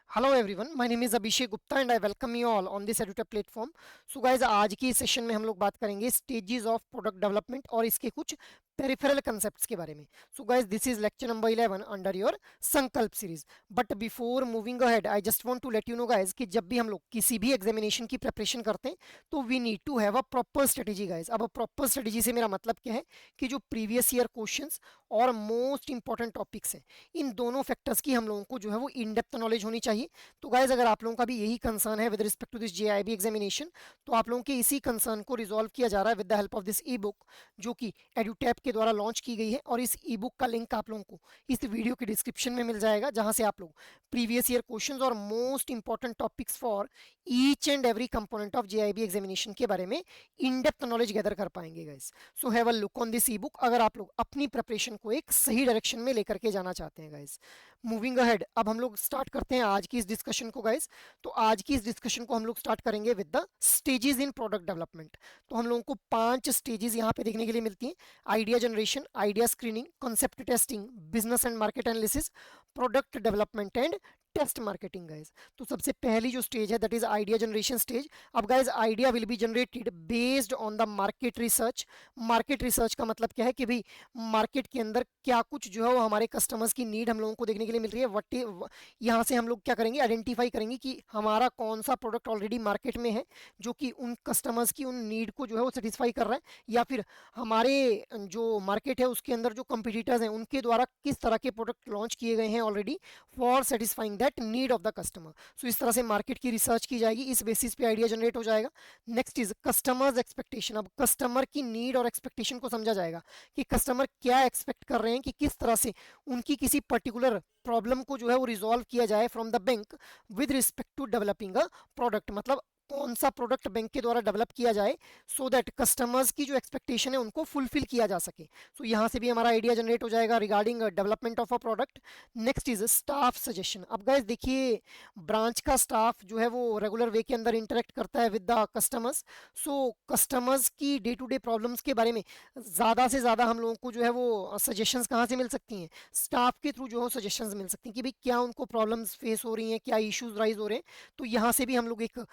Hello everyone, my name is Abhishek Gupta and I welcome you all on this edutech platform. So guys, आज की session में हम लोग बात करेंगे स्टेजेस ऑफ प्रोडक्ट डेवलपमेंट और इसके कुछ पेरिफेरल कंसेप्ट्स के बारे में। So guys, this is lecture number 11 under your Sankalp series. But before moving ahead I just want to let you know guys कि जब भी हम लोग किसी भी एग्जामिनेशन की प्रिपरेशन करते हैं तो we need to have a proper strategy guys. अब प्रॉपर स्ट्रेटेजी से मेरा मतलब क्या है कि जो प्रीवियस ईयर क्वेश्चंस और मोस्ट इंपॉर्टेंट टॉपिक्स हैं, इन दोनों फैक्टर्स की हम लोगों को जो है वो इन डेप्थ नॉलेज होनी चाहिए। तो गाइज, अगर आप लोगों का भी यही कंसर्न है with respect to this JAIIB examination, तो आप लोगों के इसी कंसर्न को रिजॉल्व किया जा रहा है with the help of this E book, जो कि एडुटैप के द्वारा लॉन्च की गई है। और इस ई बुक का लिंक आप लोगों को इस वीडियो के डिस्क्रिप्शन में मिल जाएगा, जहां से आप लोग प्रीवियस ईयर क्वेश्चंस और most important topics for each and every component of JIB examination के बारे में इन डेप्थ नॉलेज गैदर कर पाएंगे guys. So have a look on this E book अगर आप लोग अपनी प्रिपरेशन को एक सही डायरेक्शन में लेकर के जाना चाहते हैं गाइज। मूविंग अहेड, अब हम लोग स्टार्ट करते हैं आज की इस डिस्कशन को गाइज। तो आज की इस डिस्कशन को हम लोग स्टार्ट करेंगे with the stages in product development. तो हम लोगों को 5 स्टेजेस यहाँ पे देखने के लिए मिलती हैं: idea generation, idea screening, concept testing, business and market analysis, product development and test marketing guys. तो सबसे पहली जो स्टेज है that is idea generation stage. अब guys, idea will be generated based on the market research. Market research का मतलब क्या है कि भाई मार्केट के अंदर क्या कुछ जो है वो हमारे कस्टमर्स की नीड हम लोगों को देखने के लिए मिल रही है। वट यहाँ से हम लोग क्या करेंगे, आइडेंटिफाई करेंगे कि हमारा कौन सा प्रोडक्ट ऑलरेडी मार्केट में है जो कि उन कस्टमर्स की उन नीड को जो है वो सेटिस्फाई कर रहा है, या फिर हमारे जो मार्केट है उसके अंदर जो कंपटीटर्स हैं उनके द्वारा किस तरह के प्रोडक्ट लॉन्च किए गए हैं already for satisfying that need of the customer. So इस तरह से मार्केट की रिसर्च की जाएगी, इस बेसिस पे आइडिया जनरेट हो जाएगा। Next is customers expectation. अब कस्टमर की नीड और एक्सपेक्टेशन को समझा जाएगा कि कस्टमर क्या एक्सपेक्ट कर रहे हैं कि किस तरह से उनकी किसी पर्टिकुलर प्रॉब्लम को जो है वो रिजॉल्व किया जाए from the bank with respect to developing a product. मतलब कौन सा प्रोडक्ट बैंक के द्वारा डेवलप किया जाए सो दैट कस्टमर्स की जो एक्सपेक्टेशन है उनको फुलफिल किया जा सके। सो यहाँ से भी हमारा आइडिया जनरेट हो जाएगा regarding development of a product. Next is staff suggestion. अब गाइस देखिए, ब्रांच का स्टाफ जो है वो रेगुलर वे के अंदर इंटरेक्ट करता है with the customers. So customers की डे टू डे प्रॉब्लम्स के बारे में ज़्यादा से ज़्यादा हम लोगों को जो है वो सजेशंस कहाँ से मिल सकती हैं, स्टाफ के थ्रू जो है सजेशंस मिल सकती हैं कि भाई क्या उनको प्रॉब्लम्स फेस हो रही हैं, क्या इश्यूज राइज हो रहे हैं। तो यहाँ से भी हम लोग एक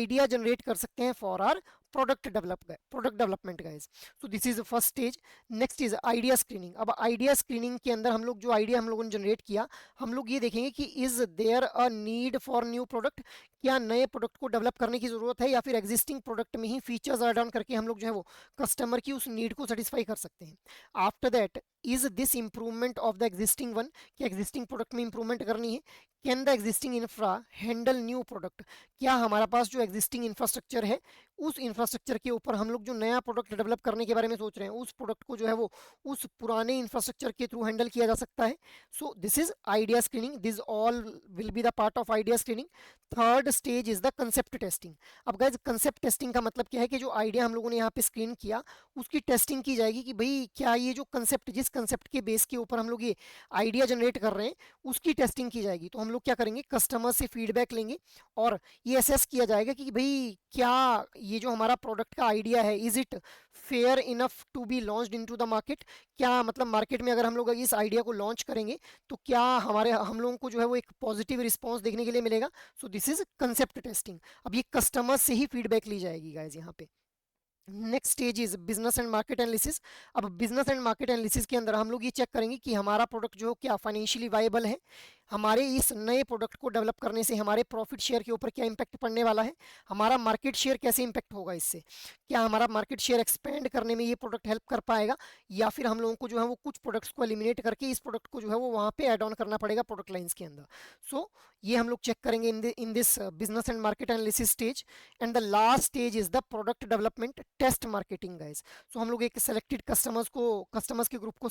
आइडिया जनरेट कर सकते हैं for our product development guys. So this is first stage. Next is idea screening. अब आइडिया स्क्रीनिंग के अंदर हम लोग जो आइडिया हम लोगों ने जनरेट किया, हम लोग ये देखेंगे कि is there a need for new product, क्या नए प्रोडक्ट को डेवलप करने की जरूरत है या फिर एग्जिस्टिंग प्रोडक्ट में ही फीचर्स ऐड ऑन करके हम लोग जो है वो कस्टमर की उस नीड को सेटिस्फाई कर सकते हैं। After that is this improvement of the existing one, क्या एग्जिस्टिंग प्रोडक्ट में इंप्रूवमेंट करनी है। Can the existing infra handle new product, क्या हमारा पास जो एग्जिस्टिंग इंफ्रास्ट्रक्चर है उस इंफ्रास्ट्रक्चर के ऊपर हम लोग जो नया प्रोडक्ट डेवलप करने के बारे में सोच रहे हैं उस प्रोडक्ट को जो है वो उस पुराने इंफ्रास्ट्रक्चर के थ्रू हैंडल किया जा सकता है। सो this is idea screening, this all will be the part of idea screening. Third stage is the concept testing. अब गाइज, कंसेप्ट टेस्टिंग का मतलब क्या है कि जो आइडिया हम लोगों ने यहाँ पे स्क्रीन किया उसकी टेस्टिंग की जाएगी कि भाई क्या ये जो कंसेप्ट, जिस कंसेप्ट के बेस के ऊपर हम लोग ये आइडिया जनरेट कर रहे हैं उसकी टेस्टिंग की जाएगी। तो हम लोग क्या करेंगे, कस्टमर से फीडबैक लेंगे और ये असेस किया जाएगा कि भाई क्या ये जो हमारा प्रोडक्ट का आइडिया है is it fair enough to be launched into the market. क्या मतलब मार्केट में अगर हम लोग इस आइडिया को लॉन्च करेंगे तो क्या हम लोगों को जो है वो एक पॉजिटिव रिस्पॉन्स देखने के लिए मिलेगा। सो दिस इज कंसेप्ट टेस्टिंग। अब ये कस्टमर से ही फीडबैक ली जाएगी गाइज यहाँ पे। Next stage is business and market analysis. अब बिजनेस एंड मार्केट एनालिसिस के अंदर हम लोग ये चेक करेंगे कि हमारा प्रोडक्ट जो क्या फाइनेंशियली वाइबल है, हमारे इस नए प्रोडक्ट को डेवलप करने से हमारे प्रॉफिट शेयर के ऊपर क्या इंपैक्ट पड़ने वाला है, हमारा मार्केट शेयर कैसे इंपैक्ट होगा इससे, क्या हमारा मार्केट शेयर एक्सपेंड करने में ये प्रोडक्ट हेल्प कर पाएगा या फिर हम लोगों को जो है वो कुछ प्रोडक्ट्स को एलिमिनेट करके इस प्रोडक्ट को जो है वो वहाँ पे ऐड ऑन करना पड़ेगा प्रोडक्ट लाइंस के अंदर। सो ये हम लोग चेक करेंगे in this business and market analysis stage. And the last stage is the product development test marketing guys. So हम लोग एक सेलेक्टेड कस्टमर्स के ग्रुप को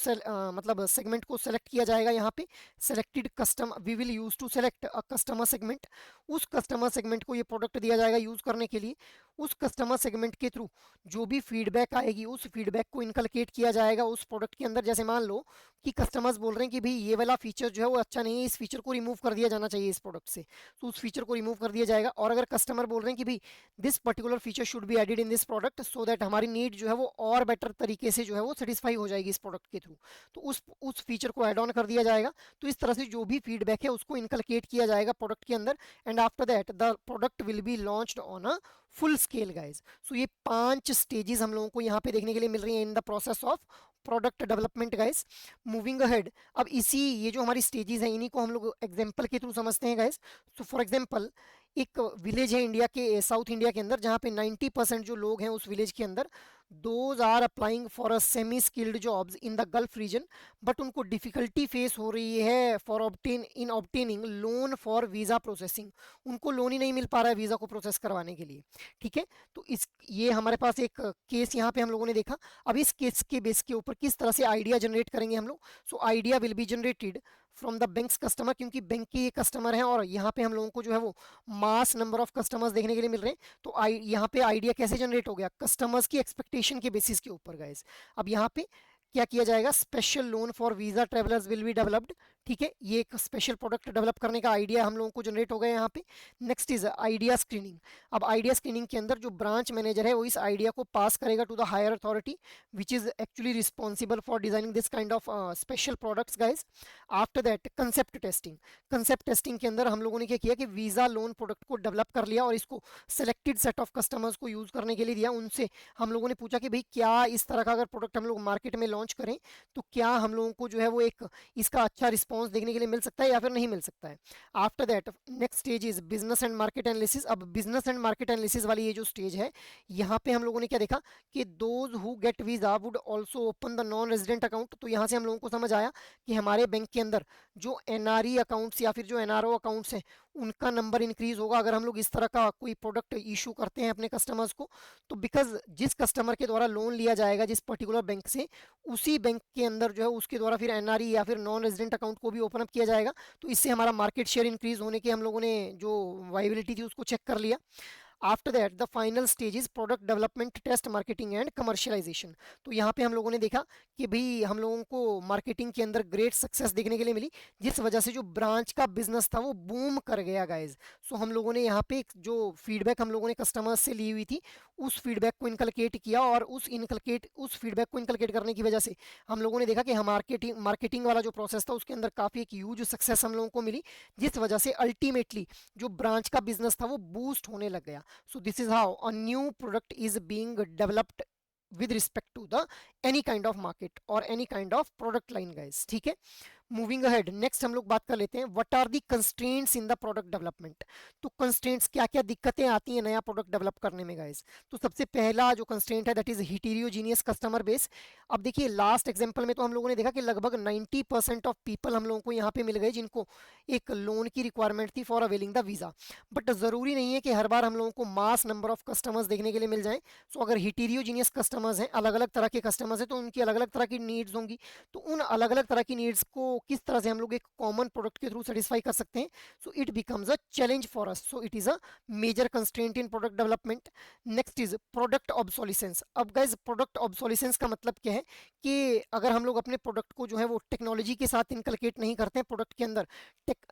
मतलब सेगमेंट को सेलेक्ट किया जाएगा यहाँ पे। Selected custom we will use to select a customer segment. उस कस्टमर सेगमेंट को ये प्रोडक्ट दिया जाएगा यूज करने के लिए। उस कस्टमर सेगमेंट के थ्रू जो भी फीडबैक आएगी उस फीडबैक को इनकलकेट किया जाएगा उस प्रोडक्ट के अंदर। जैसे मान लो कि कस्टमर्स बोल रहे हैं कि भाई ये वाला फीचर जो है वो अच्छा नहीं है, इस फीचर को रिमूव कर दिया जाना चाहिए इस प्रोडक्ट से, तो उस फीचर को रिमूव कर दिया जाएगा। और अगर कस्टमर बोल रहे हैं कि भाई this particular feature should be added in this product so that हमारी नीड जो है वो और बेटर तरीके से जो है वो सेटिस्फाई हो जाएगी इस प्रोडक्ट के थ्रू, तो उस फीचर को ऐड ऑन कर दिया जाएगा। तो इस तरह से जो भी फीडबैक है उसको इनकलकेट किया जाएगा प्रोडक्ट के अंदर, and after that the product will be launched on a full scale guys. So ये 5 स्टेजेस हम लोगों को यहाँ पे देखने के लिए मिल रही है in the process of product development guys. Moving ahead, अब इसी ये जो हमारी स्टेजेस हैं इन्हीं को हम लोग एग्जांपल के थ्रू समझते हैं गाइस। सो फॉर एग्जांपल एक विलेज है इंडिया के, साउथ इंडिया के अंदर, जहाँ पे 90% जो लोग हैं उस विलेज के अंदर, those are applying for a semi skilled jobs in the Gulf region, but उनको डिफिकल्टी फेस हो रही है for obtaining loan for visa processing. उनको लोन ही नहीं मिल पा रहा है वीज़ा को प्रोसेस करवाने के लिए। ठीक है, तो इस ये हमारे पास एक केस यहाँ पे हम लोगों ने देखा। अब इस केस के बेस के ऊपर किस तरह से आइडिया जनरेट करेंगे हम लोग। So idea will be generated from the banks customer, क्योंकि बैंक के ये कस्टमर हैं और यहाँ पे हम लोगों को जो है वो मास नंबर ऑफ कस्टमर्स देखने के लिए मिल रहे हैं। तो यहाँ पे आइडिया कैसे जनरेट हो गया, कस्टमर्स की एक्सपेक्टेशन के बेसिस के ऊपर गाइस। अब यहाँ पे क्या किया जाएगा, special loan for visa travellers will be developed. ठीक है, ये एक स्पेशल प्रोडक्ट डेवलप करने का आइडिया हम लोगों को जनरेट हो गया यहाँ पे। Next is idea screening. अब आइडिया स्क्रीनिंग के अंदर जो ब्रांच मैनेजर है वो इस आइडिया को पास करेगा to the higher authority which is actually responsible for designing this kind of special products guys. After that concept testing. Concept testing के अंदर हम लोगों ने क्या किया कि वीजा लोन प्रोडक्ट को डेवलप कर लिया और इसको सेलेक्टेड सेट ऑफ कस्टमर्स को यूज करने के लिए दिया। उनसे हम लोगों ने पूछा कि भाई क्या इस तरह का अगर प्रोडक्ट हम लोग मार्केट में लॉन्च करें तो क्या हम लोगों को जो है वो एक इसका अच्छा रिस्पॉन्स देखने के लिए मिल सकता है या फिर नहीं मिल सकता है। After that next stage is business and market analysis. अब बिजनेस एंड मार्केट एनालिसिस वाली ये जो स्टेज है, यहाँ पे हम लोगों ने क्या देखा कि those who get visa would also open the non resident account. तो यहाँ से हम लोगों को समझ आया कि हमारे बैंक के अंदर जो एनआरई अकाउंट्स या फिर जो एनआरओ अकाउंट्स हैं उनका नंबर इंक्रीज होगा अगर हम लोग इस तरह का कोई प्रोडक्ट इशू करते हैं अपने कस्टमर्स को। तो बिकॉज जिस कस्टमर के द्वारा लोन लिया जाएगा जिस पर्टिकुलर बैंक से, उसी बैंक के अंदर जो है उसके द्वारा फिर एनआरई या फिर नॉन रेजिडेंट अकाउंट को भी ओपन अप किया जाएगा। तो इससे हमारा मार्केट शेयर इंक्रीज होने के हम लोगों ने जो वाइबिलिटी थी उसको चेक कर लिया। After that the final stage is product development, test, marketing and commercialization. तो यहाँ पे हम लोगों ने देखा कि भाई हम लोगों को मार्केटिंग के अंदर ग्रेट सक्सेस देखने के लिए मिली, जिस वजह से जो ब्रांच का बिजनेस था वो बूम कर गया गाइज। सो हम लोगों ने यहाँ पे जो फीडबैक हम लोगों ने कस्टमर्स से ली हुई थी उस फीडबैक को इनकलकेट किया, और उस फीडबैक को इनकलकेट करने की वजह से हम लोगों ने देखा कि हम मार्केटिंग वाला जो प्रोसेस था उसके अंदर काफ़ी एक ह्यूज सक्सेस हम लोगों को मिली, जिस वजह से अल्टीमेटली जो ब्रांच का बिजनेस था वो बूस्ट होने लग गया। So this is how a new product is being developed with respect to the any kind of market or any kind of product line guys। ठीक है, मूविंग अहेड नेक्स्ट हम लोग बात कर लेते हैं what are the constraints in the product development. तो constraints क्या क्या दिक्कतें आती हैं नया प्रोडक्ट डेवलप करने में गाइस। तो सबसे पहला जो कंस्ट्रेंट है दैट इज हिटेरियोजीनियस कस्टमर बेस। अब देखिए लास्ट एग्जांपल में तो हम लोगों ने देखा कि लगभग 90% ऑफ पीपल हम लोगों को यहाँ पे मिल गए जिनको एक लोन की रिक्वायरमेंट थी for availing the visa, but जरूरी नहीं है कि हर बार हम लोगों को मास नंबर ऑफ कस्टमर्स देखने के लिए मिल जाए। सो अगर हिटेरियोजीनियस कस्टमर्स हैं, अलग अलग तरह के कस्टमर्स हैं, तो उनकी अलग अलग तरह की नीड्स होंगी। तो उन अलग अलग तरह की नीड्स को किस तरह से हम लोग एक कॉमन प्रोडक्ट के थ्रू सेटिस्फाई कर सकते हैं। So it becomes a challenge for us, so it is a major constraint in product development. Next is product obsolescence. अब गाइस प्रोडक्ट ऑब्सोलिसेंस का मतलब क्या है कि अगर हम लोग अपने प्रोडक्ट को जो है वो टेक्नोलॉजी के साथ इनकलकेट नहीं करते हैं, प्रोडक्ट के अंदर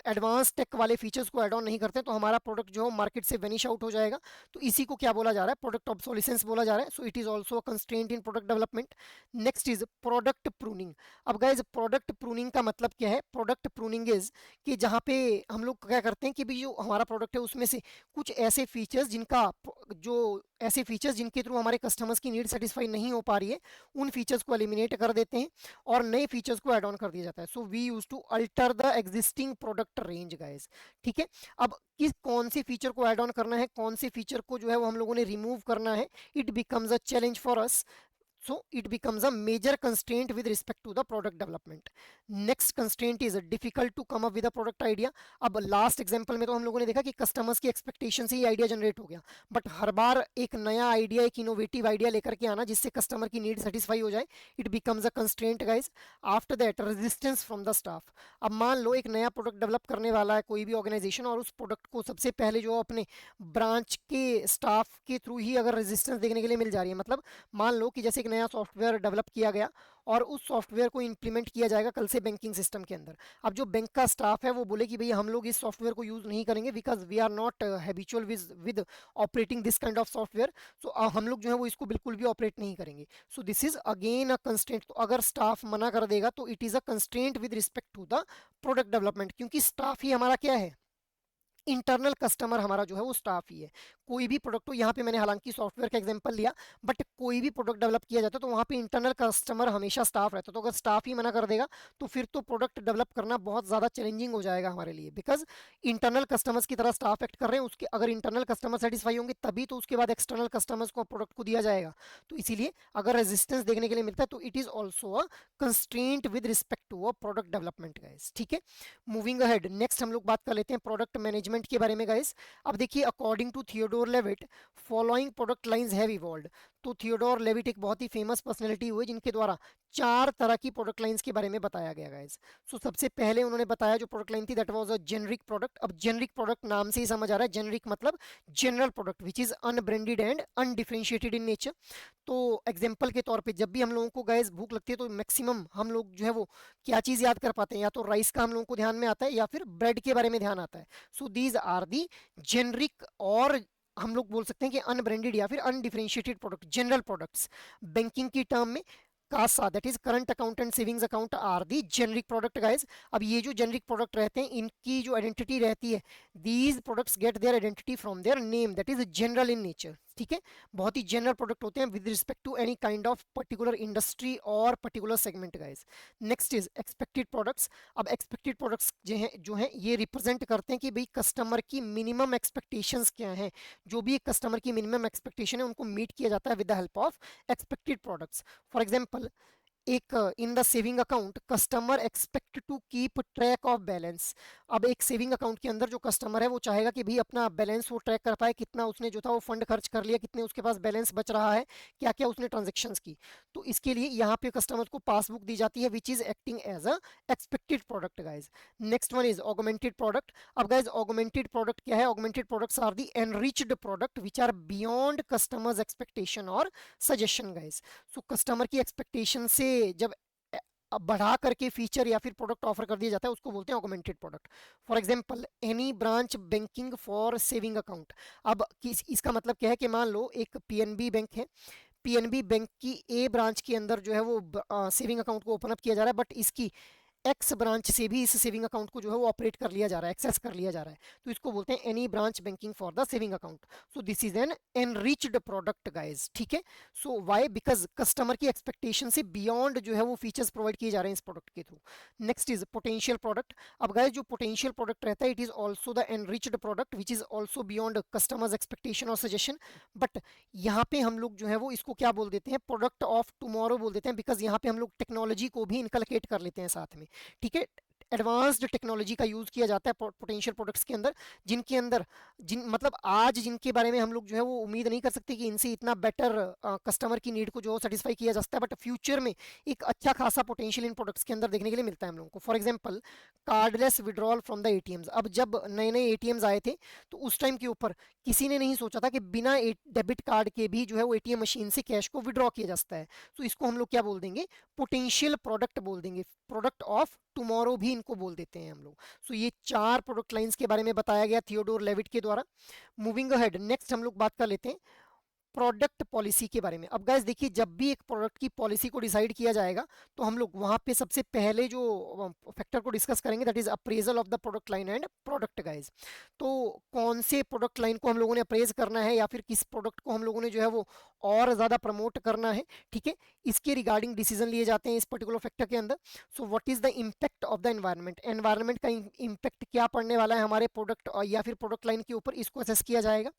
एडवांस टेक वाले फीचर्स को एड ऑन नहीं करते हैं, तो हमारा प्रोडक्ट जो है मार्केट से वेनिश आउट हो जाएगा। तो इसी को क्या बोला जा रहा है, प्रोडक्ट ऑब्सोलिसेंस बोला जा रहा है। सो it is also constraint in product development. Next is product pruning. अब गाइस प्रोडक्ट प्रूनिंग का मतलब क्या है, प्रोडक्ट प्रूनिंग इज कि जहाँ पे हम लोग क्या करते हैं कि भी जो हमारा प्रोडक्ट है उसमें से कुछ ऐसे फीचर्स जिनके थ्रू हमारे कस्टमर्स की नीड सेटिस्फाई नहीं हो पा रही है, उन फीचर्स को एलिमिनेट कर देते हैं और नए फीचर्स को ऐड ऑन कर दिया जाता है। So we use to alter the existing product range guys. ठीक है, अब कौन सी फीचर को ऐड ऑन करना है, कौन सी फीचर को जो है वो हम लोगों ने रिमूव करना है, it becomes a challenge for us. So it becomes a major constraint with respect to the product development. Next constraint is difficult to come up with a product idea. अब लास्ट एग्जांपल में तो हम लोगों ने देखा कि customers की expectation से ही आइडिया जनरेट हो गया, बट हर बार एक नया आइडिया, एक इनोवेटिव आइडिया लेकर के आना जिससे कस्टमर की नीड सेटिस्फाई हो जाए, it becomes a constraint guys. After that resistance from the staff. अब मान लो एक नया प्रोडक्ट डेवलप करने वाला है कोई भी ऑर्गेनाइजेशन, और उस प्रोडक्ट को सबसे पहले जो अपने ब्रांच के स्टाफ के थ्रू ही अगर रेजिस्टेंस देखने के लिए मिल जा रही है, मतलब मान लो कि जैसे एक नया सॉफ्टवेयर डेवलप किया गया और उस सॉफ्टवेयर को इम्प्लीमेंट किया जाएगा कल से बैंकिंग सिस्टम के अंदर। अब जो बैंक का स्टाफ है वो बोले कि भैया हम लोग इस सॉफ्टवेयर को यूज़ नहीं करेंगे because we are not habitual with operating this kind of software, so हम लोग जो है वो इसको बिल्कुल भी ऑपरेट नहीं करेंगे। So this is again a constraint. तो अगर स्टाफ मना कर देगा तो it is a constraint with respect to the product development, क्योंकि स्टाफ ही हमारा क्या है, इंटरनल कस्टमर हमारा जो है वो स्टाफ ही है। कोई भी प्रोडक्ट हो, यहाँ पे मैंने हालांकि सॉफ्टवेयर का एग्जांपल लिया, बट कोई भी प्रोडक्ट डेवलप किया जाता है तो वहाँ पे इंटरनल कस्टमर हमेशा स्टाफ रहता है। तो अगर स्टाफ ही मना कर देगा तो फिर तो प्रोडक्ट डेवलप करना बहुत ज़्यादा चैलेंजिंग हो जाएगा हमारे लिए, बिकॉज इंटरनल कस्टमर्स की तरह स्टाफ एक्ट कर रहे हैं। उसके अगर इंटरनल कस्टमर सेटिस्फाई होंगे तभी तो उसके बाद एक्सटर्नल कस्टमर्स को प्रोडक्ट को दिया जाएगा। तो इसीलिए अगर रेजिस्टेंस देखने के लिए मिलता है तो it is also a constraint with respect to a product development guys. ठीक है, मूविंग अहेड, नेक्स्ट हम लोग बात कर लेते हैं प्रोडक्ट मैनेजमेंट के बारे में गाइस। अब देखिए, according to Theodore Levitt following product lines have evolved. तो थियोडोर लेविट एक बहुत ही फेमस पर्सनैलिटी हुए जिनके द्वारा 4 तरह की प्रोडक्ट लाइंस के बारे में बताया गया गाइस। सो सबसे पहले उन्होंने बताया जो प्रोडक्ट लाइन थी that was a generic product. अब जेनरिक प्रोडक्ट नाम से ही समझ आ रहा है, जेनरिक मतलब general product which is unbranded and undifferentiated in nature. तो एग्जांपल के तौर पे जब भी हम लोगों को गाइस भूख लगती है तो मैक्सिमम हम लोग जो है वो क्या चीज़ याद कर पाते हैं, या तो राइस का हम लोगों को ध्यान में आता है या फिर ब्रेड के बारे में ध्यान आता है। So these are the generic, और हम लोग बोल सकते हैं कि अनब्रांडेड या फिर undifferentiated product, general products. Banking की टर्म में CASA that is current account and savings account are the generic product guys. अब ये जो जेनरिक प्रोडक्ट रहते हैं इनकी जो आइडेंटिटी रहती है, these products get their identity from their name that is general in nature. ठीक है, बहुत ही जनरल प्रोडक्ट होते हैं with respect to any kind of particular industry और particular segment guys. Next is expected products. अब एक्सपेक्टेड प्रोडक्ट्स जो है ये रिप्रेजेंट करते हैं कि भाई कस्टमर की मिनिमम एक्सपेक्टेशंस क्या हैं। जो भी एक कस्टमर की मिनिमम एक्सपेक्टेशन है उनको मीट किया जाता है with the help of expected products. For example, एक in the saving account customer expect to keep track of balance. अब एक सेविंग अकाउंट के अंदर जो कस्टमर है वो चाहेगा कि भाई अपना बैलेंस वो ट्रैक कर पाए, कितना उसने जो था वो फंड खर्च कर लिया, कितने उसके पास बैलेंस बच रहा है, क्या क्या उसने ट्रांजेक्शन्स की। तो इसके लिए यहाँ पे कस्टमर को पासबुक दी जाती है which is acting as a expected product guys. Next one is augmented product. अब गाइज ऑगमेंटेड प्रोडक्ट क्या है, augmented products are the enriched product which are beyond customers expectation और सजेशन गाइज। सो कस्टमर की expectation से जब बढ़ा करके feature या फिर प्रोडक्ट ऑफर कर दिया जाता है उसको बोलते हैं augmented product. For example, any branch banking for saving account. अब इसका मतलब क्या है कि मान लो एक पीएनबी बैंक है, पीएनबी बैंक की ए ब्रांच के अंदर जो है वो सेविंग अकाउंट को ओपन अप किया जा रहा है, बट इसकी एक्स ब्रांच से भी इस सेविंग अकाउंट को जो है वो ऑपरेट कर लिया जा रहा है, एक्सेस कर लिया जा रहा है। तो इसको बोलते हैं any branch banking for the saving account. So this is an enriched product guys. ठीक है, सो व्हाई, बिकॉज कस्टमर की एक्सपेक्टेशन से बियॉन्ड जो है वो फीचर्स प्रोवाइड किए जा रहे हैं इस प्रोडक्ट के through. Next is potential product. अब गाइज जो पोटेंशियल प्रोडक्ट रहता है it is also the enriched product which is also beyond customers expectation और सजेशन। बट यहाँ पे हम लोग जो है वो इसको क्या बोल देते हैं, प्रोडक्ट ऑफ टुमारो बोल देते हैं, बिकॉज यहाँ पे हम लोग टेक्नोलॉजी को भी इनकलकेट कर लेते हैं साथ में। ठीक है, एडवांस्ड टेक्नोलॉजी का यूज किया जाता है पोटेंशियल प्रोडक्ट्स के अंदर, जिनके अंदर मतलब आज जिनके बारे में हम लोग जो है वो उम्मीद नहीं कर सकते कि इनसे इतना बेटर कस्टमर की नीड को जो सेटिस्फाई किया जा सकता है, बट फ्यूचर में एक अच्छा खासा पोटेंशियल इन प्रोडक्ट्स के अंदर देखने के लिए मिलता है हम लोगों को। For example, cardless withdrawal from the ATMs. अब जब नए नए एटीएम्स आए थे तो उस टाइम के ऊपर किसी ने नहीं सोचा था कि बिना डेबिट कार्ड के भी जो है वो एटीएम मशीन से कैश को विड्रॉ किया जा सकता है। तो इसको हम लोग क्या बोल देंगे, पोटेंशियल प्रोडक्ट बोल देंगे, प्रोडक्ट ऑफ टुमारो भी इनको बोल देते हैं हम लोग। सो ये 4 प्रोडक्ट लाइंस के बारे में बताया गया थियोडोर लेविट के द्वारा। मूविंग अहेड, नेक्स्ट हम लोग बात कर लेते हैं प्रोडक्ट पॉलिसी के बारे में। अब गाइस देखिए, जब भी एक प्रोडक्ट की पॉलिसी को डिसाइड किया जाएगा तो हम लोग वहां पे सबसे पहले जो फैक्टर को डिस्कस करेंगे that is appraisal of the product line and product guys. तो कौन से प्रोडक्ट लाइन को हम लोगों ने अप्रेज करना है या फिर किस प्रोडक्ट को हम लोगों ने जो है वो और ज़्यादा प्रमोट करना है, ठीक है, इसके रिगार्डिंग डिसीजन लिए जाते हैं इस पर्टिकुलर फैक्टर के अंदर। So what is the impact of the environment, environment का इम्पैक्ट क्या पड़ने वाला है हमारे प्रोडक्ट या फिर प्रोडक्ट लाइन के ऊपर, इसको असेस किया जाएगा।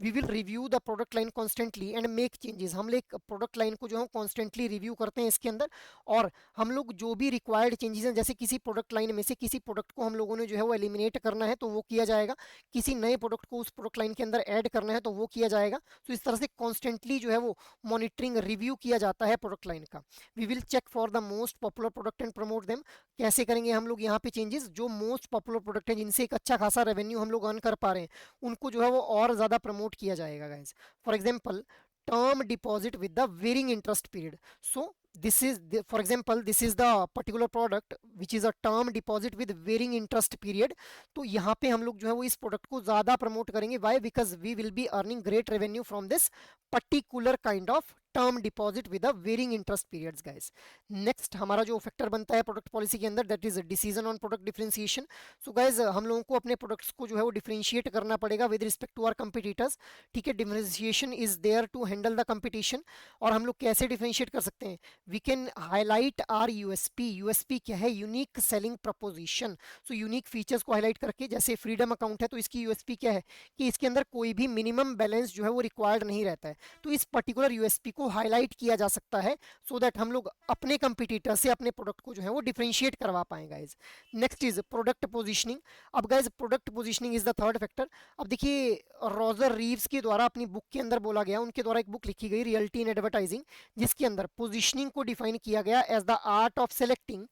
We will review the product line constantly and make changes. हम लोग प्रोडक्ट लाइन को जो है कॉन्स्टेंटली रिव्यू करते हैं इसके अंदर, और हम लोग जो भी रिक्वायर्ड चेंजेस हैं, जैसे किसी प्रोडक्ट लाइन में से किसी प्रोडक्ट को हम लोगों ने जो है वो एलिमिनेट करना है तो वो किया जाएगा, किसी नए प्रोडक्ट को उस प्रोडक्ट लाइन के अंदर ऐड करना है तो वो किया जाएगा। तो इस तरह से कॉन्स्टेंटली जो है वो मॉनिटरिंग रिव्यू किया जाता है प्रोडक्ट लाइन का। We will check for the most popular product and promote them. कैसे करेंगे हम लोग यहाँ पे चेंजेस, जो मोस्ट पॉपुलर प्रोडक्ट है जिनसे एक अच्छा खासा रेवेन्यू हम लोग अर्न कर पा रहे हैं उनको जो है वो और ज़्यादा प्रमोट किया जाएगा guys. For example, term deposit with the varying interest period. So this is for example, this is the particular product which is a term deposit with varying interest period. तो यहाँ पे हम लोग जो है वो इस प्रोडक्ट को ज्यादा प्रमोट करेंगे. Why? Because we will be earning great revenue from this particular kind of term deposit with varying interest periods guys. Next हमारा जो फैक्टर बनता है प्रोडक्ट पॉलिसी के अंदर, that is decision on product differentiation. So guys हम लोगों को अपने प्रोडक्ट्स को जो है वो डिफरेंशिएट करना पड़ेगा with respect to our competitors. ठीक है, differentiation is there to handle the competition. और हम लोग कैसे डिफरेंशिएट कर सकते हैं? We can highlight our USP. USP क्या है? Unique selling proposition. So unique features को हाईलाइट करके, जैसे फ्रीडम अकाउंट है तो इसकी यूएसपी क्या है कि इसके अंदर कोई भी मिनिमम बैलेंस जो है वो रिक्वायर्ड नहीं रहता है. तो इस पर्टिकुलर यूएसपी को हाईलाइट किया जा सकता है सो दैट हम लोग अपने कंपटीटर से अपने प्रोडक्ट को जो है वो डिफरेंशिएट करवा पाएंगे guys. Next is product positioning. अब guys product positioning is the third factor. अब देखिए रॉजर रीव्स के द्वारा अपनी बुक के अंदर बोला गया, उनके द्वारा एक बुक लिखी गई रियलिटी इन एडवर्टाइजिंग, जिसके अंदर पोजीशनिंग को डिफाइन किया गया as the art of selecting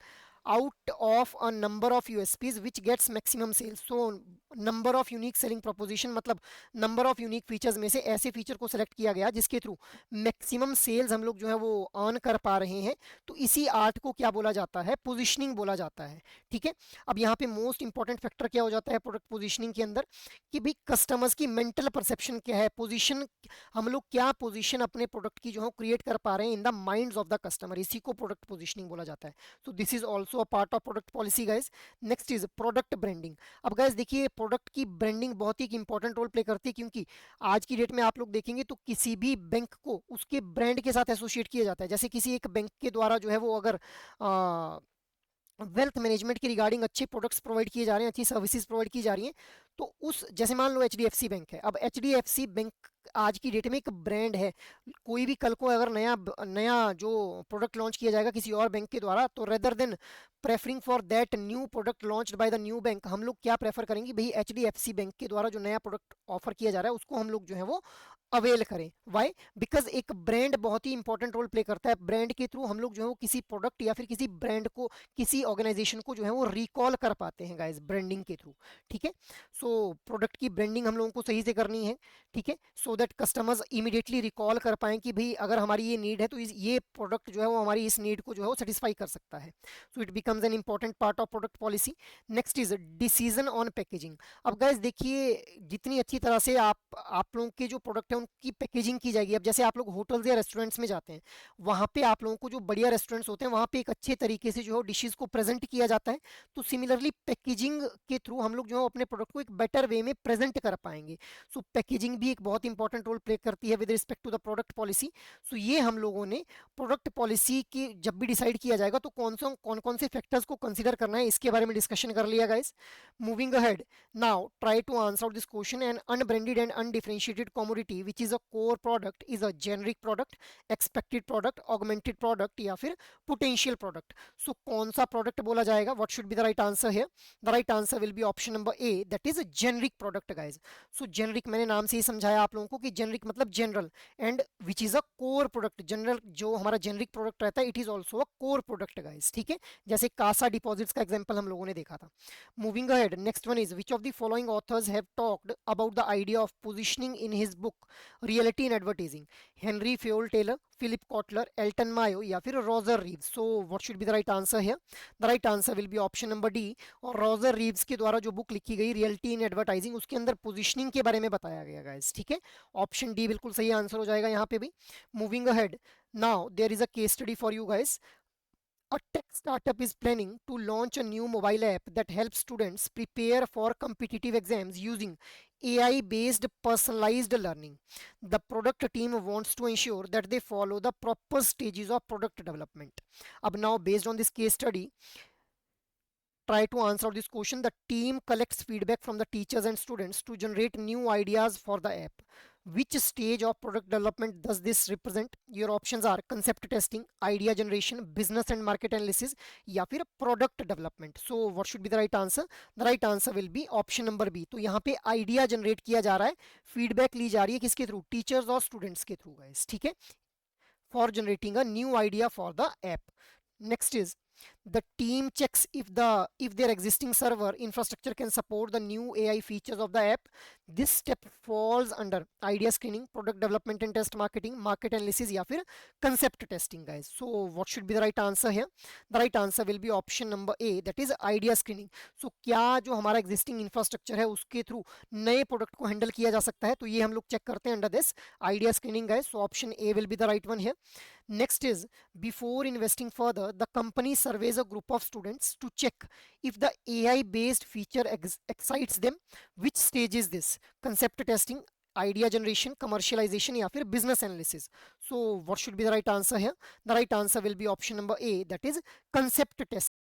out of a number of USPs which gets maximum sales. So number of unique selling proposition मतलब नंबर ऑफ यूनिक फीचर्स में से ऐसे फीचर को सिलेक्ट किया गया जिसके थ्रू मैक्सिमम सेल्स हम लोग जो है वो अर्न कर पा रहे हैं. तो इसी आर्ट को क्या बोला जाता है? पोजीशनिंग बोला जाता है. ठीक है, अब यहाँ पे मोस्ट इंपॉर्टेंट फैक्टर क्या हो जाता है प्रोडक्ट पोजीशनिंग के अंदर कि भाई कस्टमर्स की मेंटल परसेप्शन क्या है, पोजीशन हम लोग क्या पोजीशन अपने प्रोडक्ट की जो है क्रिएट कर पा रहे हैं in the minds of the customer. इसी को प्रोडक्ट पोजीशनिंग बोला जाता है. सो this is also a part of product policy guys. Next is product branding. अब गाइज देखिए प्रोडक्ट की ब्रांडिंग बहुत ही इंपॉर्टेंट रोल प्ले करती है, क्योंकि आज की डेट में आप लोग देखेंगे तो किसी भी बैंक को उसके ब्रांड के साथ एसोसिएट किया जाता है. जैसे किसी एक बैंक के द्वारा जो है वो अगर वेल्थ मैनेजमेंट की रिगार्डिंग अच्छे प्रोडक्ट्स प्रोवाइड किए जा रहे हैं, अच्छी सर्विसेज प्रोवाइड की जा रही हैं, तो उस जैसे मान लो एचडीएफसी बैंक है. अब एचडीएफसी बैंक आज की डेट में एक ब्रांड है. कोई भी कल को अगर नया नया जो प्रोडक्ट लॉन्च किया जाएगा किसी और बैंक के द्वारा, तो rather than preferring for that new product launched by the new bank, हम लोग क्या प्रेफर करेंगे? भाई एचडीएफसी बैंक के द्वारा जो नया प्रोडक्ट ऑफर किया जा रहा है उसको हम लोग जो है वो अवेल करें. वाई? बिकॉज एक ब्रांड बहुत ही इंपॉर्टेंट रोल प्ले करता है. ब्रांड के थ्रू हम लोग जो है वो किसी प्रोडक्ट या फिर किसी ब्रांड को, किसी ऑर्गेनाइजेशन को जो है वो रिकॉल कर पाते हैं गाइस ब्रांडिंग के थ्रू. ठीक है, सो प्रोडक्ट की ब्रांडिंग हम लोगों को सही से करनी है. ठीक है, so that customers immediately recall कर पाएं कि भाई अगर हमारी ये नीड है तो ये प्रोडक्ट जो है वो हमारी इस नीड को जो है वो सेटिस्फाई कर सकता है. सो it becomes an important part of product policy. Next is decision on packaging. अब गाइस देखिए जितनी अच्छी तरह से आप लोगों के जो प्रोडक्ट है उनकी पैकेजिंग की जाएगी. अब जैसे आप लोग होटल्स या रेस्टोरेंट्स में जाते हैं, वहाँ पे आप लोगों को जो बढ़िया रेस्टोरेंट्स होते हैं वहाँ पे एक अच्छे तरीके से जो है डिशेज को प्रेजेंट किया जाता है. तो सिमिलरली पैकेजिंग के थ्रू हम लोग जो है अपने प्रोडक्ट को एक बेटर वे में प्रेजेंट कर पाएंगे. सो पैकेजिंग भी एक बहुत इंपॉर्टेंट रोल प्ले करती है with respect to the product policy. So ये हम लोगों ने प्रोडक्ट पॉलिसी की जब भी डिसाइड किया जाएगा तो कौन कौन से फैक्टर्स को कंसिडर करना है इसके बारे में डिस्कशन कर लिया guys. Moving ahead, now try to answer this question. An unbranded and undifferentiated commodity which is a core product is a generic product, expected product, augmented product या फिर पोटेंशियल प्रोडक्ट. सो कौन सा प्रोडक्ट बोला जाएगा? What should be the right answer here? The right answer will be option number A, that is generic product guys. So generic मैंने नाम से ही समझाया आप लोगों को कि जेनरिक मतलब general, and which is a core product. General जो हमारा जेनरिक प्रोडक्ट रहता है it is also a core product guys. ठीक है, जैसे कासा डिपॉजिट्स का एग्जांपल हम लोगों ने देखा था. Moving ahead, next one is which of the following authors have talked about the idea of positioning in his book reality in advertising? Henri Fayol Taylor, Philip Kotler, Elton Mayo या फिर Roger Reeves. So what should be the right answer here? The right answer will be option number D. और Roger Reeves के द्वारा जो book लिखी गई reality in advertising उसके अंदर पोजीशनिंग के बारे में बताया गया गाइस. ठीक है, ऑप्शन डी बिल्कुल सही आंसर हो जाएगा यहाँ पे भी. Moving ahead, now there is a case study for you guys. A tech startup is planning to launch a new mobile app that helps students prepare for competitive exams using AI-based personalized learning. The product team wants to ensure that they follow the proper stages of product development. Ab now, based on this case study, try to answer this question. The team collects feedback from the teachers and students to generate new ideas for the app. Which stage of product development does this represent? Your options are concept testing, idea generation, business and market analysis या फिर product development. So what should be the right answer? The right answer will be option number B. तो यहाँ पे idea generate किया जा रहा है, feedback ली जा रही है किसके थ्रू? टीचर्स और स्टूडेंट्स के थ्रू गाइस. ठीक है, for generating a new idea for the app. Next is The team checks if their existing server infrastructure can support the new AI features of the app. This step falls under idea screening, product development and test marketing, market analysis या फिर concept testing guys. So what should be the right answer here? The right answer will be option number A, that is idea screening. So क्या जो हमारा existing infrastructure है उसके through नए product को handle किया जा सकता है, तो ये हम लोग चेक करते हैं under this idea screening guys. So option A will be the right one here. Next is, before investing further, the company surveys a group of students to check if the AI based feature excites them. Which stage is this? Concept testing, idea generation, commercialization या फिर business analysis. So what should be the right answer here? The right answer will be option number A, that is concept test.